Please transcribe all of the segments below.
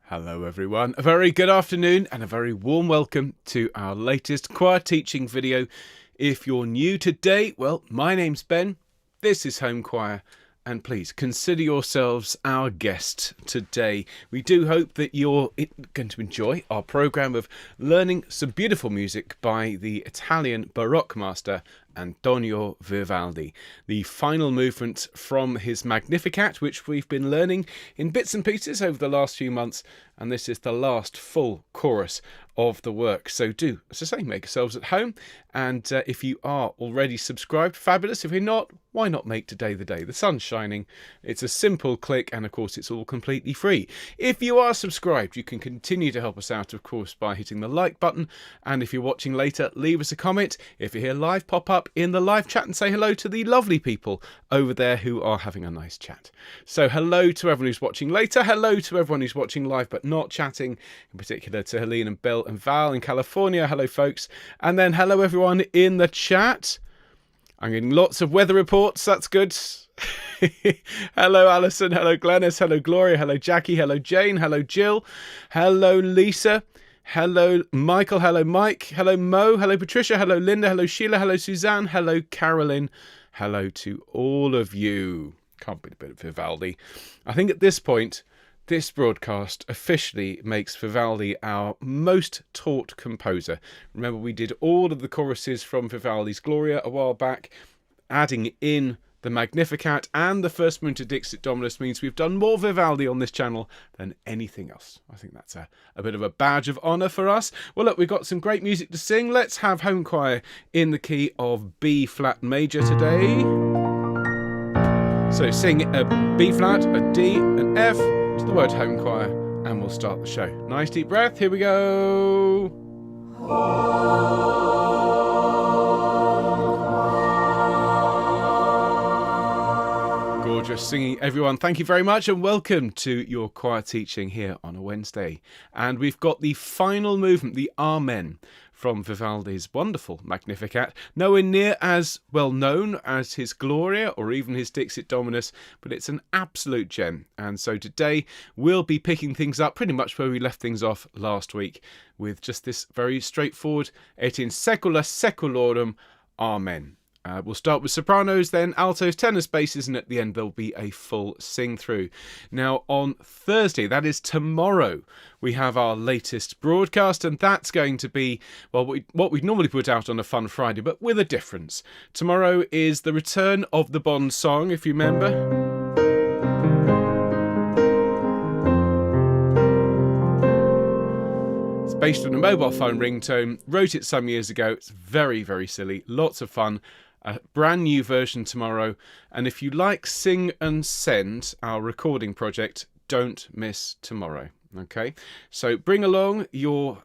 Hello everyone, a very good afternoon and a very warm welcome to our latest choir teaching video. If you're new today, well, my name's Ben, this is Homechoir, and please consider yourselves our guest today. We do hope that you're going to enjoy our programme of learning some beautiful music by the Italian Baroque master Antonio Vivaldi, the final movement from his Magnificat, which we've been learning in bits and pieces over the last few months, and this is the last full chorus of the work. So do, as I say, make yourselves at home, and if you are already subscribed, fabulous. If you're not, why not make today the day? The sun's shining, it's a simple click, and of course it's all completely free. If you are subscribed, you can continue to help us out, of course, by hitting the like button, and if you're watching later, leave us a comment. If you're here live, pop up in the live chat and say hello to the lovely people over there who are having a nice chat. So hello to everyone who's watching later, hello to everyone who's watching live but not chatting, in particular to Helene and Bill and Val in California. Hello folks. And then hello everyone in the chat. I'm getting lots of weather reports, that's good. Hello Alison, hello Glennis, hello Gloria, hello Jackie, hello Jane, hello Jill, hello Lisa, hello Michael, hello Mike, hello Mo, hello Patricia, hello Linda, hello Sheila, hello Suzanne, hello Carolyn, hello to all of you. Can't beat a bit of Vivaldi. I think at this point, this broadcast officially makes Vivaldi our most taught composer. Remember, we did all of the choruses from Vivaldi's Gloria a while back, adding in the Magnificat and the first movement of Dixit Dominus means we've done more Vivaldi on this channel than anything else. I think that's a bit of a badge of honour for us. Well, look, we've got some great music to sing. Let's have Homechoir in the key of B flat major today. So sing a B flat, a D, an F to the word Homechoir, and we'll start the show. Nice deep breath. Here we go. Gorgeous singing, everyone. Thank you very much and welcome to your choir teaching here on a Wednesday. And we've got the final movement, the Amen, from Vivaldi's wonderful Magnificat. Nowhere near as well known as his Gloria or even his Dixit Dominus, but it's an absolute gem. And so today we'll be picking things up pretty much where we left things off last week with just this very straightforward Et in saecula saeculorum, Amen. We'll start with sopranos, then altos, tenors, basses, and at the end there'll be a full sing-through. Now on Thursday, that is tomorrow, we have our latest broadcast, and that's going to be, well, what we'd normally put out on a Fun Friday, but with a difference. Tomorrow is the return of the Bond song, if you remember. Based on a mobile phone ringtone, wrote it some years ago. It's very, very silly, lots of fun. A brand new version tomorrow, and if you like Sing and Send, our recording project, don't miss tomorrow. Okay, so bring along your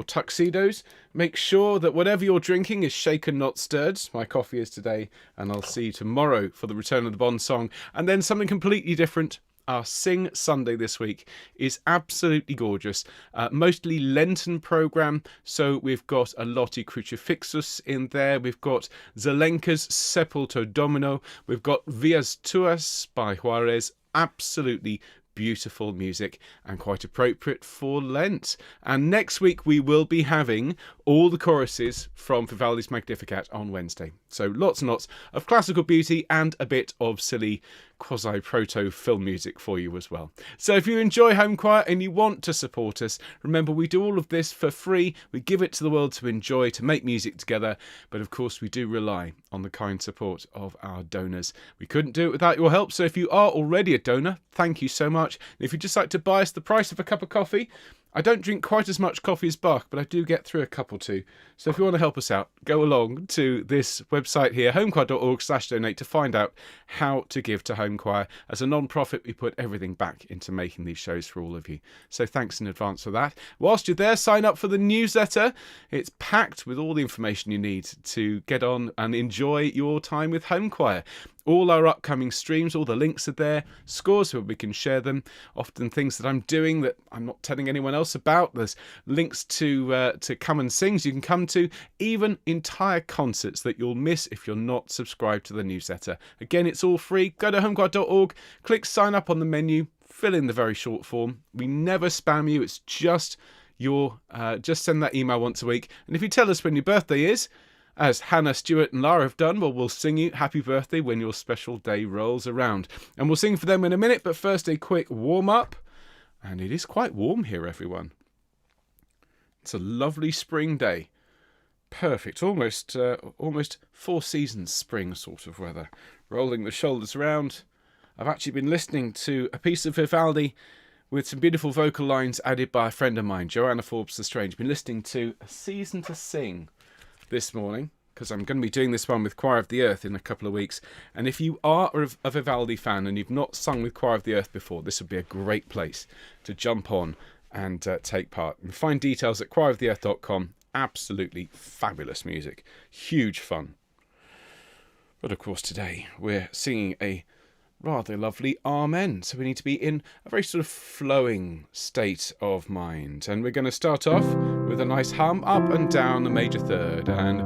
tuxedos. Make sure that whatever you're drinking is shaken, not stirred. My coffee is today, and I'll see you tomorrow for the return of the Bond song, and then something completely different. Our Sing Sunday this week is absolutely gorgeous. Mostly Lenten programme, so we've got a Lotti Crucifixus in there. We've got Zelenka's Sepulto Domino. We've got Vias Tuas by Juarez. Absolutely beautiful music and quite appropriate for Lent. And next week we will be having all the choruses from Vivaldi's Magnificat on Wednesday. So lots and lots of classical beauty and a bit of silly quasi-proto film music for you as well. So if you enjoy Homechoir and you want to support us, remember we do all of this for free. We give it to the world to enjoy, to make music together. But of course we do rely on the kind support of our donors. We couldn't do it without your help. So if you are already a donor, thank you so much. And if you'd just like to buy us the price of a cup of coffee, I don't drink quite as much coffee as Bach, but I do get through a cup or two. So if you want to help us out, go along to this website here, homechoir.org/donate, to find out how to give to Homechoir. As a non-profit, we put everything back into making these shows for all of you. So thanks in advance for that. Whilst you're there, sign up for the newsletter. It's packed with all the information you need to get on and enjoy your time with Homechoir. All our upcoming streams, all the links are there, scores where we can share them, often things that I'm doing that I'm not telling anyone else about. There's links to come and sings you can come to, even entire concerts that you'll miss if you're not subscribed to the newsletter. Again, it's all free. Go to homechoir.org, click sign up on the menu, fill in the very short form. We never spam you. It's just just send that email once a week. And if you tell us when your birthday is, as Hannah, Stuart and Lara have done, well, we'll sing you happy birthday when your special day rolls around. And we'll sing for them in a minute, but first a quick warm-up. And it is quite warm here, everyone. It's a lovely spring day. Perfect, almost Four Seasons spring sort of weather. Rolling the shoulders around. I've actually been listening to a piece of Vivaldi with some beautiful vocal lines added by a friend of mine, Joanna Forbes the Strange. Been listening to A Season to Sing this morning, because I'm going to be doing this one with Choir of the Earth in a couple of weeks. And if you are a Vivaldi fan and you've not sung with Choir of the Earth before, this would be a great place to jump on and take part. And find details at choiroftheearth.com. Absolutely fabulous music. Huge fun. But of course today we're singing a rather lovely Amen. So we need to be in a very sort of flowing state of mind. And we're going to start off with a nice hum up and down the major third. And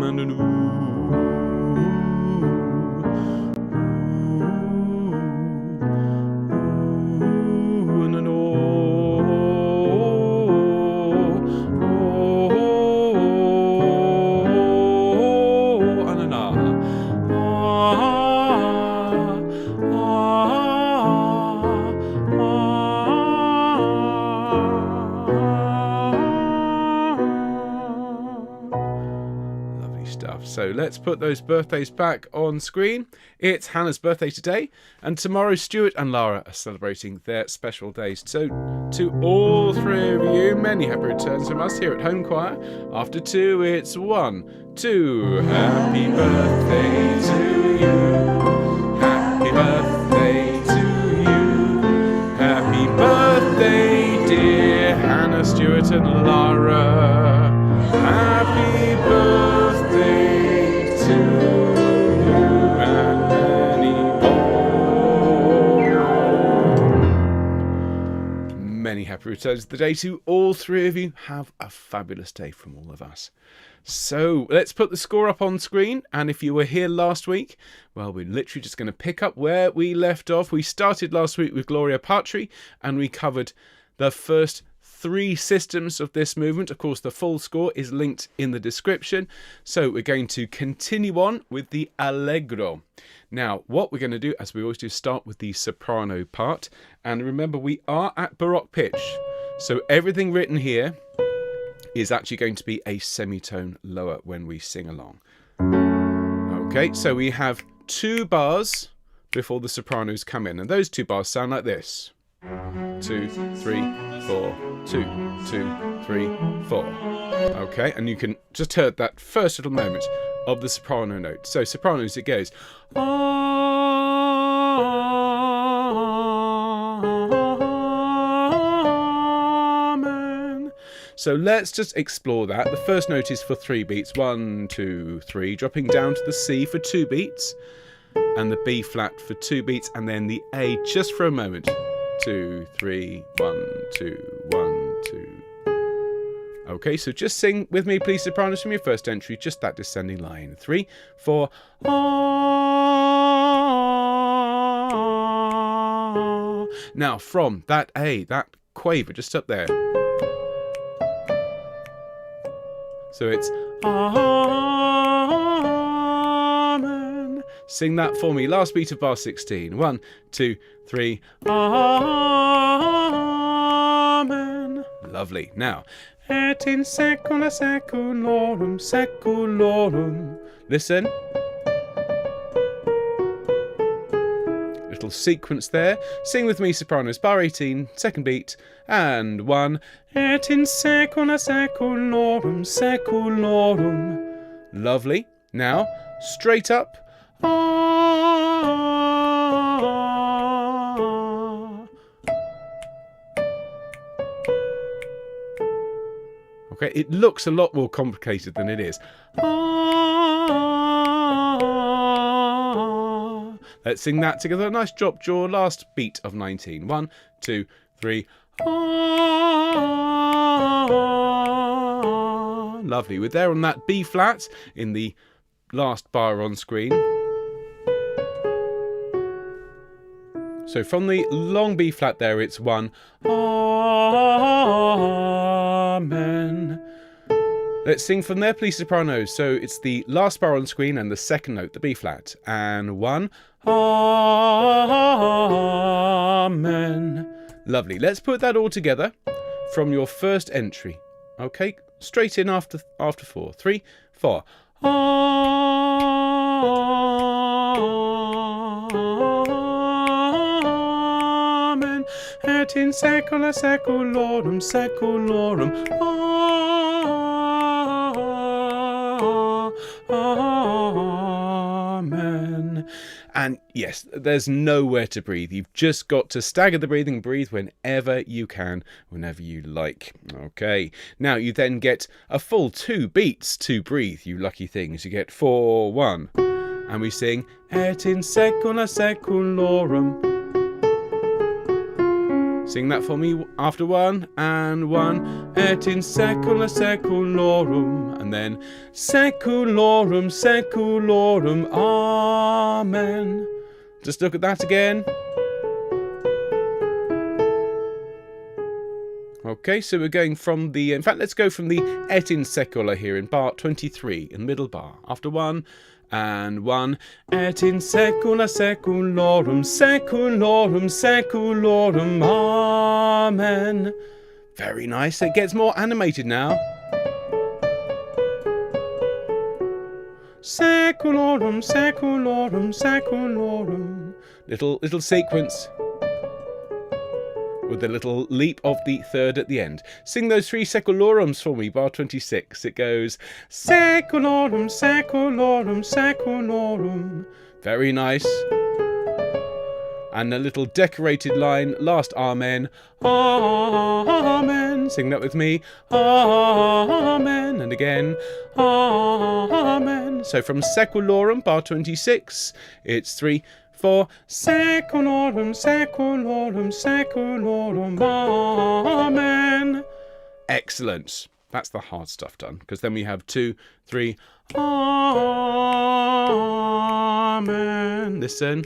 and an and an and an Lovely stuff. So let's put those birthdays back on screen. It's Hannah's birthday today, and tomorrow Stuart and Lara are celebrating their special days. So to all three of you, many happy returns from us here at Homechoir. After two, it's 1, 2. Happy birthday to you. Happy birthday to you. Happy birthday, dear Hannah, Stuart and Lara. Happy birthday to you and many more. Many happy returns of the day to all three of you. Have a fabulous day from all of us. So let's put the score up on screen. And if you were here last week, well, we're literally just going to pick up where we left off. We started last week with Gloria Patri, and we covered the first 3 systems of this movement. Of course, the full score is linked in the description. So we're going to continue on with the Allegro. Now, what we're going to do, as we always do, start with the soprano part. And remember, we are at Baroque pitch. So everything written here is actually going to be a semitone lower when we sing along. Okay, so we have 2 bars before the sopranos come in. And those 2 bars sound like this. 2, 3, 4, 2, 2, 3, 4. Okay, and you can just hear that first little moment of the soprano note. So sopranos, it goes Amen. So let's just explore that. The first note is for 3 beats. 1, 2, 3, dropping down to the C for 2 beats, and the B flat for 2 beats, and then the A just for a moment. 2, 3, 1, 2, 1, 2. Okay, so just sing with me, please, sopranos, from your first entry, just that descending line. 3, 4. Now, from that A, that quaver just up there. So it's Amen. Sing that for me. Last beat of bar 16. 1, 2, 3. Amen. Lovely. Now, et in secula seculorum seculorum. Listen. Little sequence there. Sing with me, sopranos. Bar 18, second beat, and 1. Et in secula seculorum seculorum. Lovely. Now, straight up. Okay, it looks a lot more complicated than it is. Let's sing that together. A nice drop jaw, last beat of 19. 1, 2, 3. Lovely. We're there on that B flat in the last bar on screen. So from the long B flat there, it's 1, Amen. Let's sing from there, please, sopranos. So it's the last bar on screen and the second note, the B flat. And 1, Amen. Lovely. Let's put that all together from your first entry. Okay, straight in after 4. 3, 4. Amen. Et in saecula saeculorum saeculorum. Amen. And yes, there's nowhere to breathe. You've just got to stagger the breathing, breathe whenever you can, whenever you like. Okay. Now you then get a full 2 beats to breathe, you lucky things. You get 4, 1. And we sing, Et in saecula saeculorum. Sing that for me after 1 and 1. Et in saecula saeculorum. And then saeculorum saeculorum. Amen. Just look at that again. Okay, so we're going from the... In fact, let's go from the et in saecula here in bar 23, in the middle bar. After 1 and 1. Et in saecula saeculorum saeculorum saeculorum. Amen. Very nice. It gets more animated now. Saeculorum saeculorum saeculorum. Little sequence with a little leap of the third at the end. Sing those 3 saeculorums for me, bar 26. It goes saeculorum saeculorum saeculorum. Very nice. And a little decorated line, last Amen. Amen. Sing that with me. Amen. And again. Amen. So from saeculorum, bar 26, it's 3, 4. Saeculorum, saeculorum, saeculorum. Amen. Excellent. That's the hard stuff done. Because then we have 2, 3. Amen. Listen.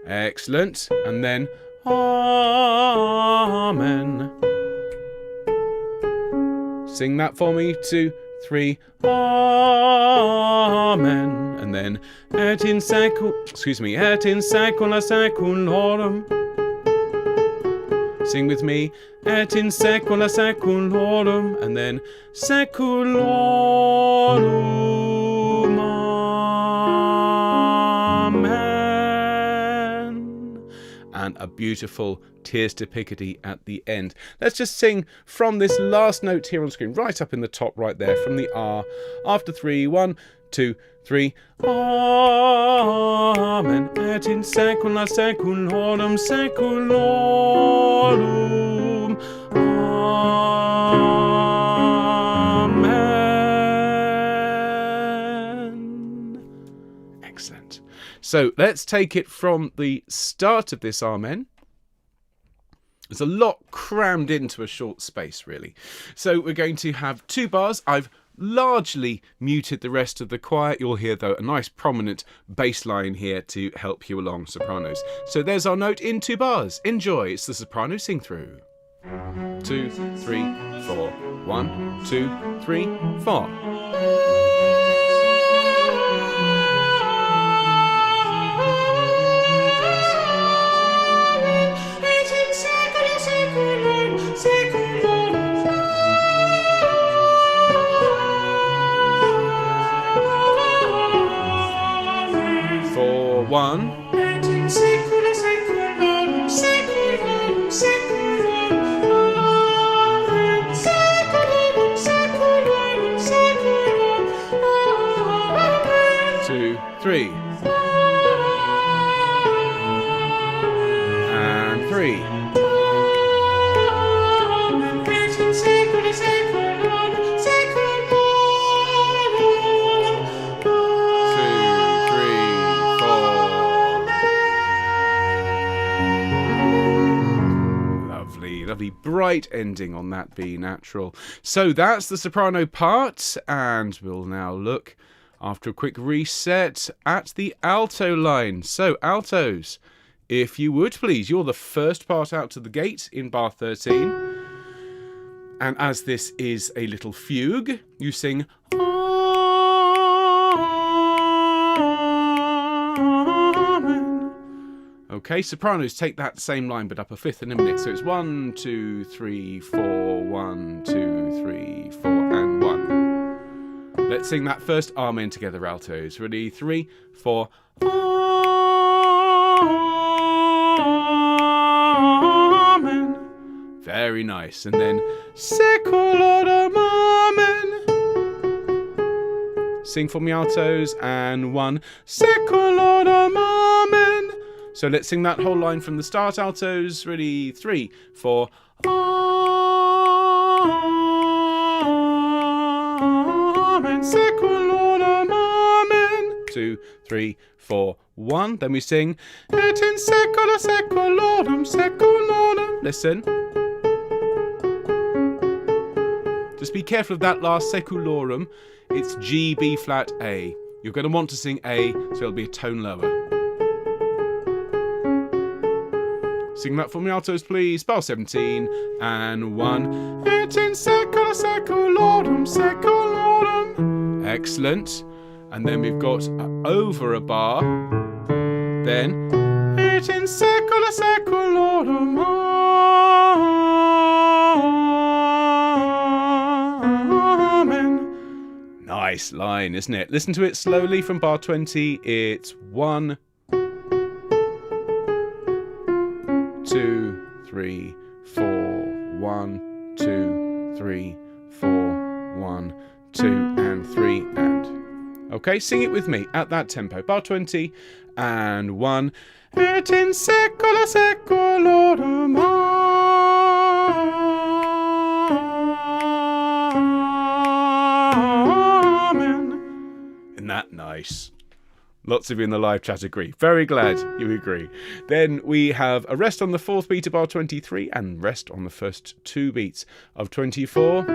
Excellent. And then Amen. Sing that for me. 2, 3. Amen. And then et in saecula saeculorum. Sing with me. Et in saecula saeculorum. And then saeculorum. Amen. And a beautiful Tears to Picardy at the end. Let's just sing from this last note here on screen, right up in the top right there, from the R. After 3, 1, 2, 3. Amen. Et in saecula saeculorum saeculorum. Amen. Excellent. So let's take it from the start of this Amen. There's a lot crammed into a short space, really. So we're going to have 2 bars. I've largely muted the rest of the choir. You'll hear, though, a nice prominent bass line here to help you along, sopranos. So there's our note in 2 bars. Enjoy. It's the Soprano Sing-through. 2, 3, 4. 1, 2, 3, 4. For 1. Two, 3. And 3. Lovely bright ending on that B natural. So that's the soprano part, and we'll now look after a quick reset at the alto line. So, altos, if you would please, you're the first part out to the gate in bar 13. And as this is a little fugue, you sing Amen. Okay, sopranos take that same line but up a fifth in a minute. So it's 1, 2, 3, 4, 1, 2, 3, 4, and 1. Let's sing that first Amen together, altos. Ready? 3, 4. Amen. Very nice. And then Seculodum Amen. Sing for me, altos. And 1. Seculodum Amen. So let's sing that whole line from the start, altos. Ready? 3, 4. Amen. Seculodum Amen. 2, 3, 4, 1. Then we sing Et in secula seculorum seculorum. Listen. Just be careful of that last seculorum. It's G, B flat, A. You're going to want to sing A, so it'll be a tone lower. Sing that for me, altos, please. Bar 17 and 1. Et in secula seculorum seculorum. Excellent. And then we've got over a bar. Then Et in secula seculorum. Amen. Nice line, isn't it? Listen to it slowly from bar 20. It's 1, 2, 3, 4, 1, 2, 3, 4, 1, 2, and 3, and. Okay, sing it with me at that tempo. Bar 20 and 1. Et in secula seculorum. Amen. Isn't that nice? Lots of you in the live chat agree. Very glad you agree. Then we have a rest on the 4th beat of bar 23 and rest on the first 2 beats of 24.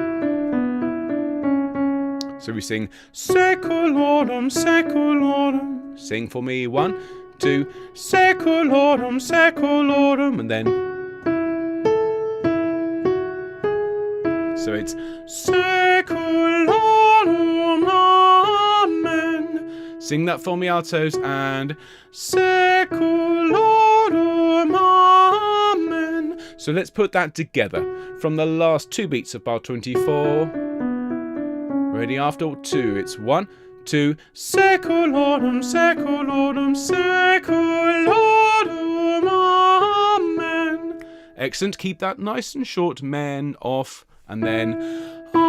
So we sing Seculorum, seculorum. Sing for me 1, 2, Seculorum, seculorum. And then. So it's Seculorum, Amen. Sing that for me, altos, and Seculorum, Amen. So let's put that together from the last 2 beats of bar 24. Ready after 2. It's 1, 2, Seculorum, seculorum, seculorum, Amen. Excellent. Keep that nice and short. Men off, and then Amen.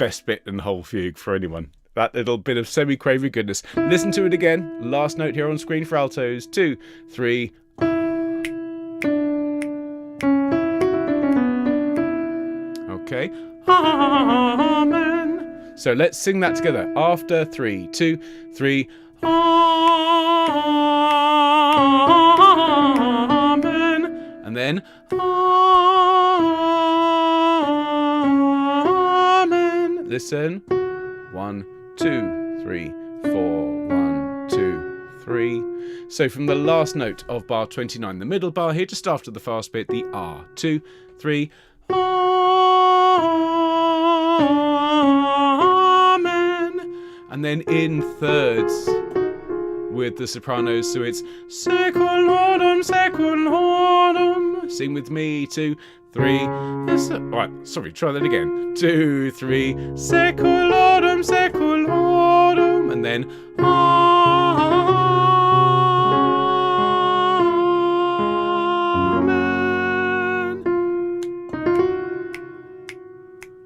Best bit in the whole fugue for anyone. That little bit of semi-quavery goodness. Listen to it again. Last note here on screen for altos. 2, 3. Okay. Amen. So let's sing that together. After 3, 2, 3. Amen. And then Amen. Listen. 1, 2, 3, 4. 1, 2, 3. So from the last note of bar 29, the middle bar here, just after the fast bit, the R. 2, 3. Amen. And then in thirds with the sopranos, so it's Seculorum, seculorum. Sing with me. 2, 3. Right, sorry, try that again. 2, 3. Seculorum, seculorum. And then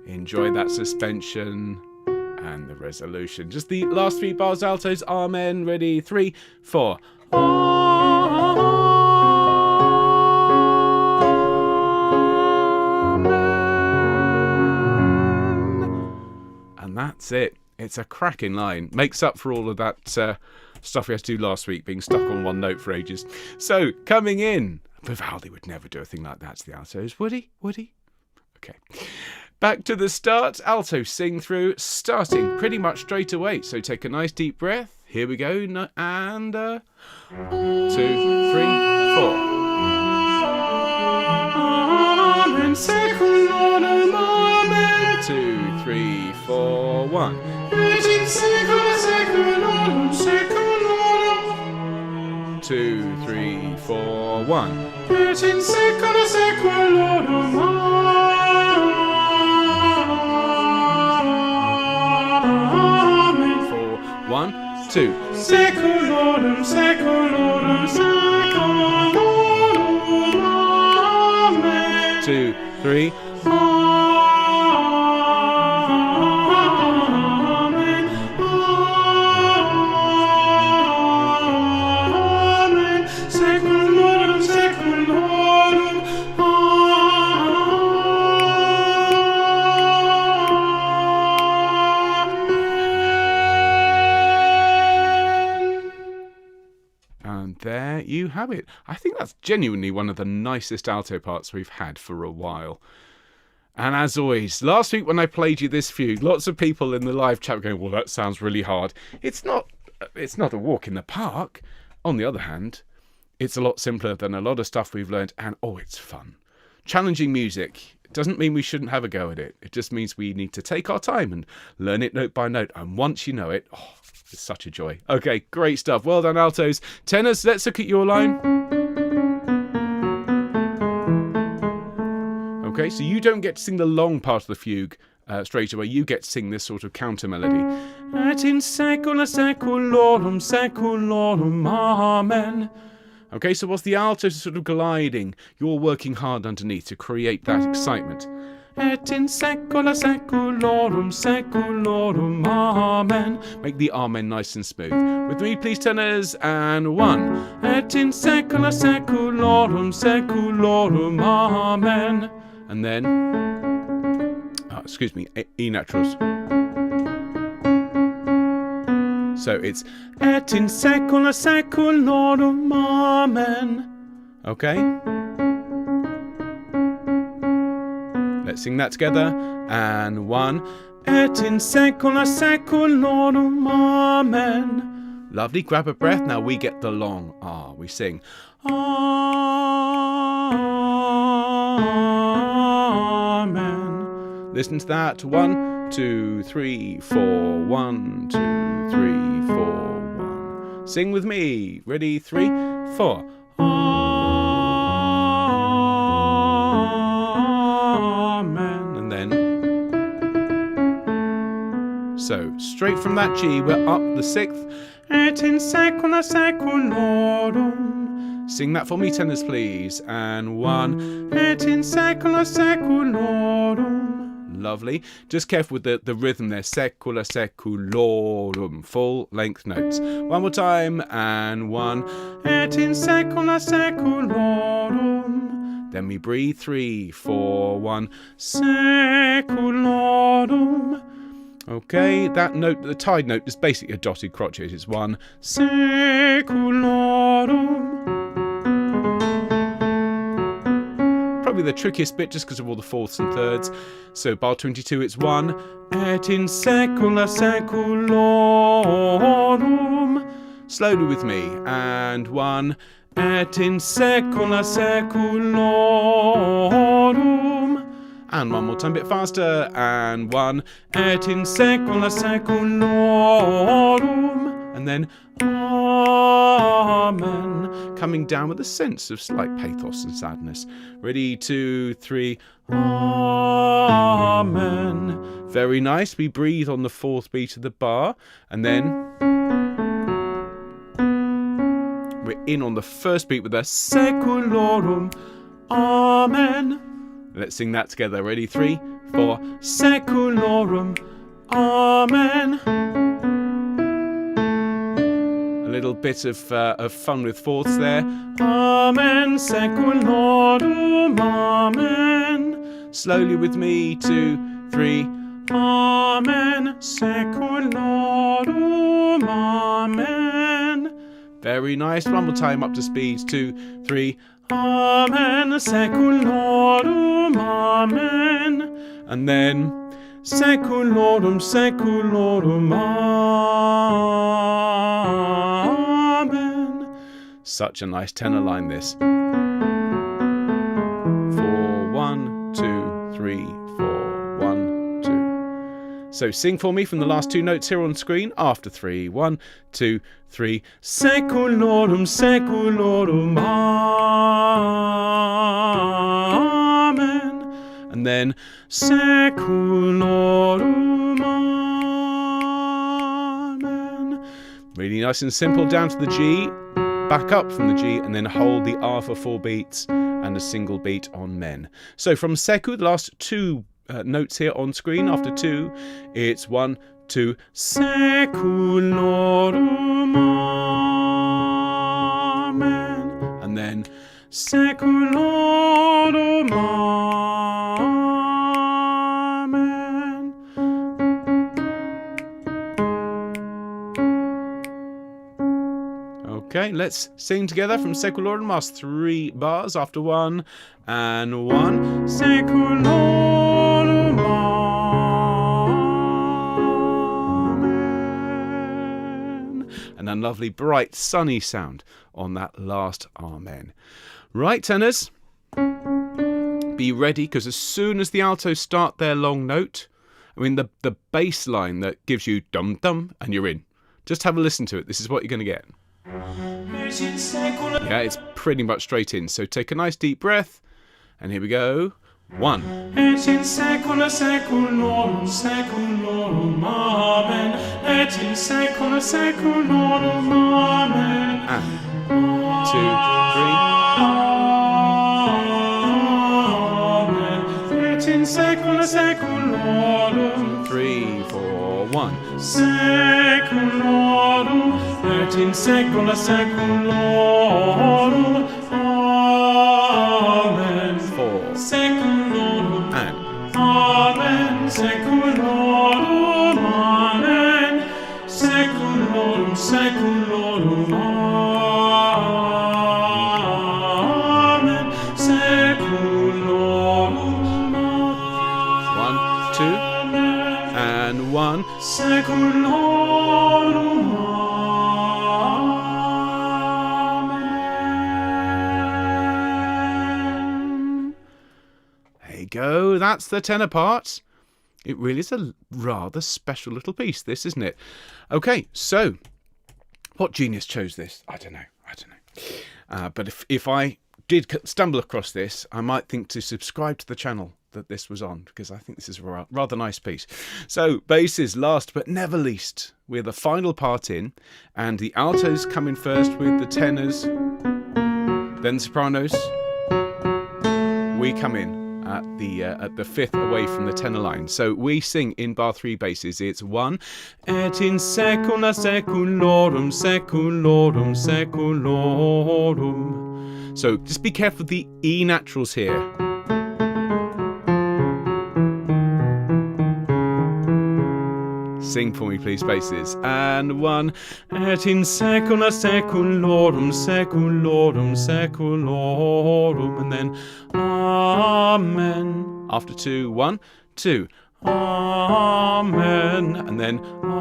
enjoy that suspension and the resolution. Just the last 3 bars, altos. Amen. Ready? 3, 4. Amen. And that's it. It's a cracking line. Makes up for all of that stuff we had to do last week, being stuck on one note for ages. So, coming in. Vivaldi would never do a thing like that to the altos, would he? Would he? Okay. Back to the start, Alto Sing-through, starting pretty much straight away. So take a nice deep breath. Here we go, and 2, 3, 4. Amen, secularum, amen. 2, 3, 4, 1. Et in secula secularum, secularum. 2, 3, 4, 1. Et in secula secularum, amen. 4, 1, 2. Secularum, secularum, secularum, amen. 2, 3. Amen. Amen. Secularum, secularum, and there you have it. I think that's genuinely one of the nicest alto parts we've had for a while. And as always, last week when I played you this fugue, lots of people in the live chat were going, well, that sounds really hard. It's not a walk in the park. On the other hand, it's a lot simpler than a lot of stuff we've learned, and it's fun. Challenging music doesn't mean we shouldn't have a go at it. It just means we need to take our time and learn it note by note. And once you know it, it's such a joy. Okay, great stuff. Well done, altos. Tenors, let's look at your line. Okay, so you don't get to sing the long part of the fugue straight away. You get to sing this sort of counter melody. Et in secula seculorum, seculorum, amen. Okay, so whilst the altos are sort of gliding, you're working hard underneath to create that excitement. Et in secula seculorum, seculorum, amen. Make the amen nice and smooth. With me, please, tenors, and 1. Et in secula seculorum, seculorum, amen. And then, E naturals. So it's et in secula seculorum, amen. Okay? Let's sing that together. And 1. Et in secula seculorum, amen. Lovely. Grab a breath. Now we get the long R. We sing amen. Listen to that. 1, 2, 3, 4. 1, 2, 3, 4. 1. Sing with me. Ready? 3, 4. Amen. And then, so straight from that G, we're up the 6th. Et in secula seculorum. Sing that for me, tenors, please. And 1. Et in secula seculorum. Lovely. Just careful with the rhythm there. Secula seculorum. Full length notes. One more time. And 1. Et in secula seculorum. Then we breathe. 3, 4, 1. Secularum. Okay, that note, the tied note, is basically a dotted crotchet. It's 1. Secularum. Probably the trickiest bit just because of all the fourths and thirds. So bar 22, it's 1. Et in secula seculorum. Slowly with me. And 1. Et in secula seculorum. And one more time, a bit faster. And 1. Et in secula seculorum. And then amen. Coming down with a sense of slight pathos and sadness. Ready? 2, 3. Amen. Very nice. We breathe on the 4th beat of the bar. And then we're in on the 1st beat with a secularum. Amen. Let's sing that together. Ready? 3, 4. Secularum. Amen. A little bit of fun with fourths there. Amen. Secularum. Amen. Slowly with me. 2, 3. Amen. Secularum. Amen. Very nice. One more time up to speed. 2, 3. Amen. Secularum. Amen. And then Secularum, secularum, amen. Such a nice tenor line, this. 4, 1, 2, 3, 4, 1, 2. So sing for me from the last two notes here on screen after 3. 1, 2, 3. Secularum, secularum, amen. And then secularum, amen. Really nice and simple down to the G, back up from the G, and then hold the R for 4 beats and a single beat on men. So from secu, the last two notes here on screen after 2, it's 1, 2, secularum, amen. And then secularum, amen. Okay, let's sing together from secularum, last 3 bars after 1 and 1. Secularum, amen. And then lovely, bright, sunny sound on that last amen. Right, tenors, be ready, because as soon as the altos start their long note, I mean the bass line that gives you dum-dum and you're in. Just have a listen to it. This is what you're going to get. Yeah, it's pretty much straight in. So take a nice deep breath, and here we go. 1. Et in secula seculorum, seculorum, amen. Et in secula seculorum, amen. And 2, 3. Amen. Et in secula seculorum. 3, 4, 1. Seculorum. Et in secula seculorum, amen. 4. Seculorum, and amen. Seculorum, amen. Seculorum, seculorum, amen. Seculorum, 1, 2, and 1. Seculorum, go. That's the tenor part. It really is a rather special little piece, this, isn't it? Okay, so what genius chose this? I don't know. But if I did stumble across this, I might think to subscribe to the channel that this was on, because I think this is a rather nice piece. So basses last but never least. We're the final part in, and the altos come in first with the tenors, then the sopranos. We come in at the 5th away from the tenor line. So we sing in bar 3 basses. It's 1. Et in secula seculorum, seculorum, seculorum. So just be careful of the E naturals here. Sing for me, please, basses. And 1. Et in secula seculorum, seculorum, seculorum. And then amen. After 2, 1, 2. Amen. And then amen.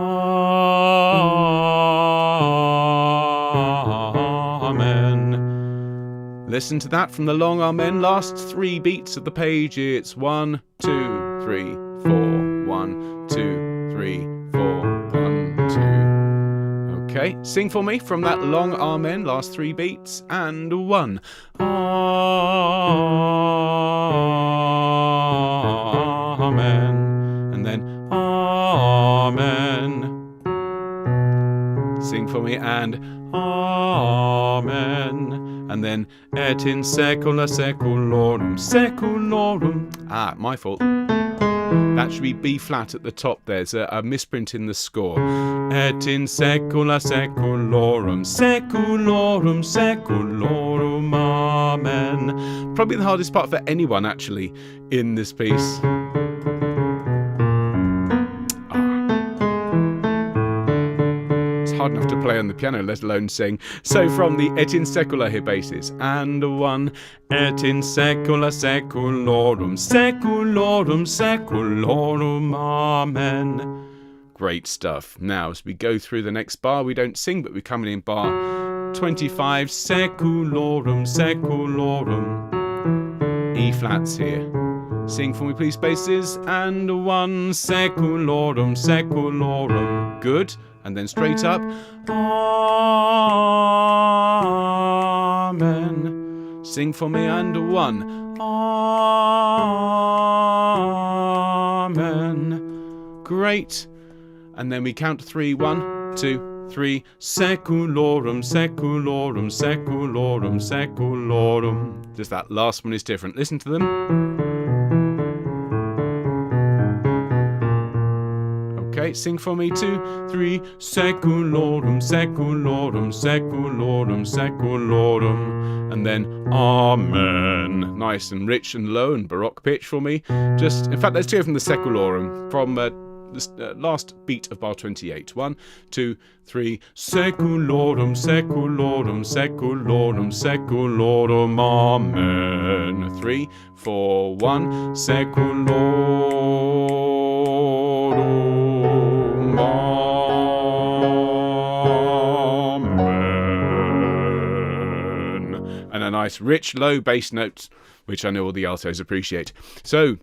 Listen to that from the long amen. Last 3 beats of the page. It's 1, 2, 3, 4. 1, 2, 3, 4, 1, 2. Okay, sing for me from that long amen, last 3 beats, and 1. Amen. And then amen. Sing for me, and amen. And then et in secula seculorum, seculorum. Ah, my fault. That should be B flat at the top. There's a misprint in the score. Et in secula seculorum, seculorum, seculorum, amen. Probably the hardest part for anyone, actually, in this piece. hard enough to play on the piano, let alone sing. So from the Et in Secula here bases, and 1, Et in Secula Seculorum, Seculorum, Seculorum, Amen. Great stuff. Now, as we go through the next bar, we don't sing, but we're coming in bar 25, Seculorum, Seculorum. E flats here. Sing for me, please, basses. And 1, Seculorum, Seculorum. Good. And then straight up. Amen. Sing for me, and 1. Amen. Great. And then we count 3, 1, 2, 3. Seculorum, Seculorum, Seculorum, Seculorum. Just that last one is different. Listen to them. Okay, sing for me, 2, 3. Seculorum, Seculorum, Seculorum, Seculorum. And then Amen. Nice and rich and low and baroque pitch for me. In fact, let's do it from the Seculorum, from the last beat of bar 28. 1, 2, 3. Seculorum, Seculorum, Seculorum, Seculorum, Amen. 3, 4, 1. Seculorum, Amen. And a nice rich low bass note, which I know all the altos appreciate. So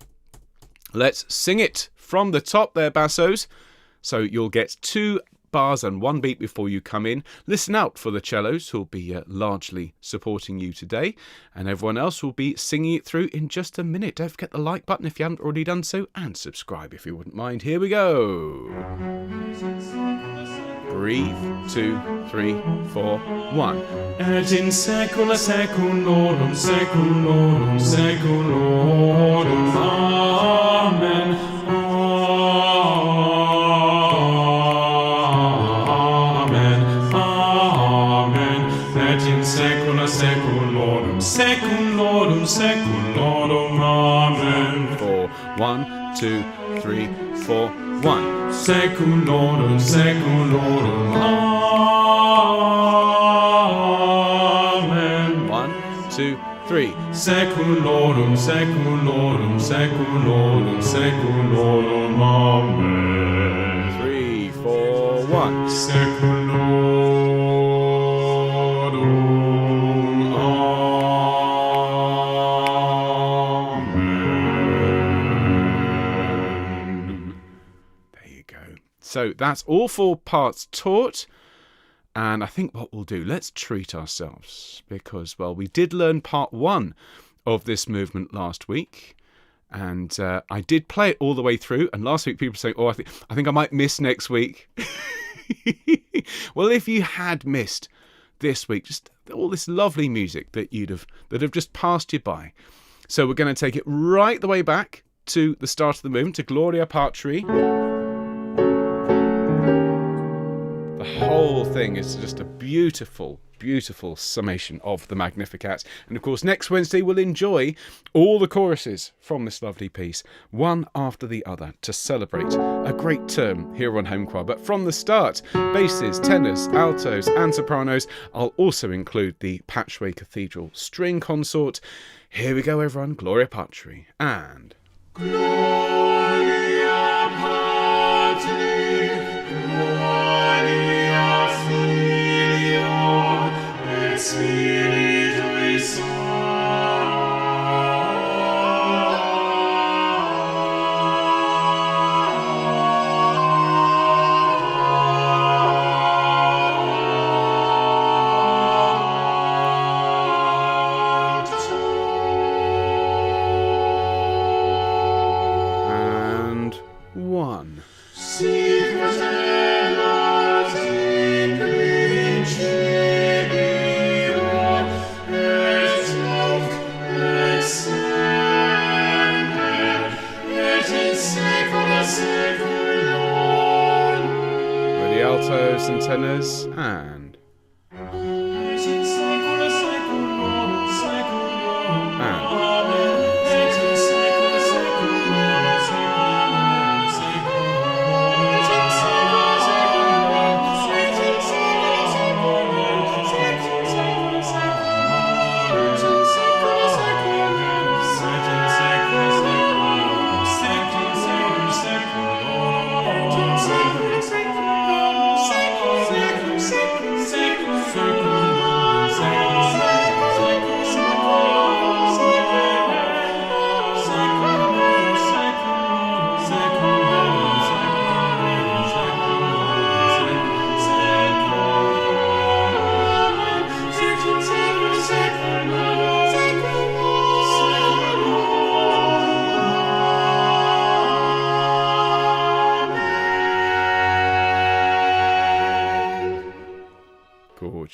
let's sing it from the top there, bassos. So you'll get 2 bars and 1 beat before you come in. Listen out for the cellos, who'll be largely supporting you today, and everyone else will be singing it through in just a minute. Don't forget the like button if you haven't already done so, and subscribe if you wouldn't mind. Here we go. Breathe. 2, 3, 4, 1. Et in secula seculorum, seculorum, seculorum, Amen. Seculorum, seculorum, seculorum, Amen. 4, 1, 2, 3, 4, 1. Seculorum, seculorum, Amen. 1, 2, 3. Seculorum, seculorum, seculorum, seculorum, Amen. 3, 4, 1. Seculorum. So that's all 4 parts taught, and I think what we'll do, let's treat ourselves, because, well, we did learn part 1 of this movement last week, and I did play it all the way through, and last week people were saying, oh, I think I might miss next week. Well, if you had missed this week, just all this lovely music that have just passed you by. So we're going to take it right the way back to the start of the movement, to Gloria Patri. The whole thing is just a beautiful, beautiful summation of the Magnificat. And of course, next Wednesday we'll enjoy all the choruses from this lovely piece, one after the other, to celebrate a great term here on Homechoir. But from the start, basses, tenors, altos and sopranos. I'll also include the Patchway Cathedral String Consort. Here we go, everyone. Gloria Patri and Gloria Patri, Gloria Filio et Spiritui altos and tenors and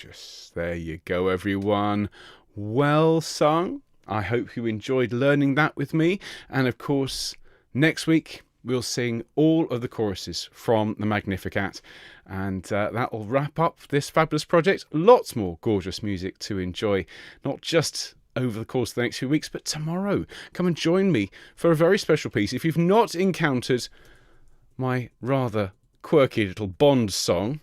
gorgeous. There you go, everyone. Well sung. I hope you enjoyed learning that with me. And of course, next week we'll sing all of the choruses from the Magnificat. And that will wrap up this fabulous project. Lots more gorgeous music to enjoy, not just over the course of the next few weeks, but tomorrow. Come and join me for a very special piece. If you've not encountered my rather quirky little Bond song,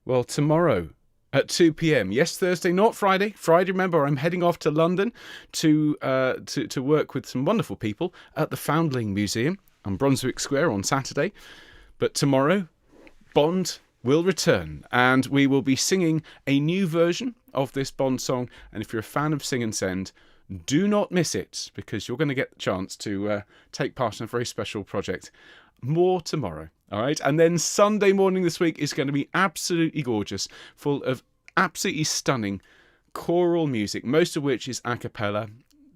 well, tomorrow at 2 p.m. Yes, Thursday, not Friday. Friday, remember, I'm heading off to London to work with some wonderful people at the Foundling Museum on Brunswick Square on Saturday. But tomorrow, Bond will return, and we will be singing a new version of this Bond song. And if you're a fan of Sing and Send, do not miss it, because you're going to get the chance to take part in a very special project. More tomorrow, all right? And then Sunday morning this week is going to be absolutely gorgeous, full of absolutely stunning choral music, most of which is a cappella,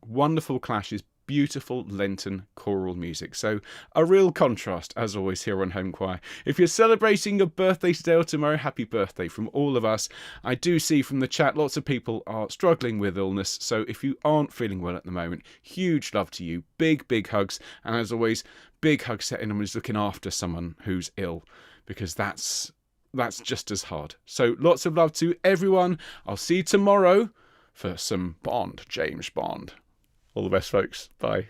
wonderful clashes, beautiful Lenten choral music. So a real contrast, as always, here on Homechoir. If you're celebrating your birthday today or tomorrow, happy birthday from all of us. I do see from the chat lots of people are struggling with illness, so if you aren't feeling well at the moment, huge love to you. Big, big hugs. And as always, big hugs to anyone who's looking after someone who's ill, because that's just as hard. So lots of love to everyone. I'll see you tomorrow for some Bond, James Bond. All the best, folks. Bye.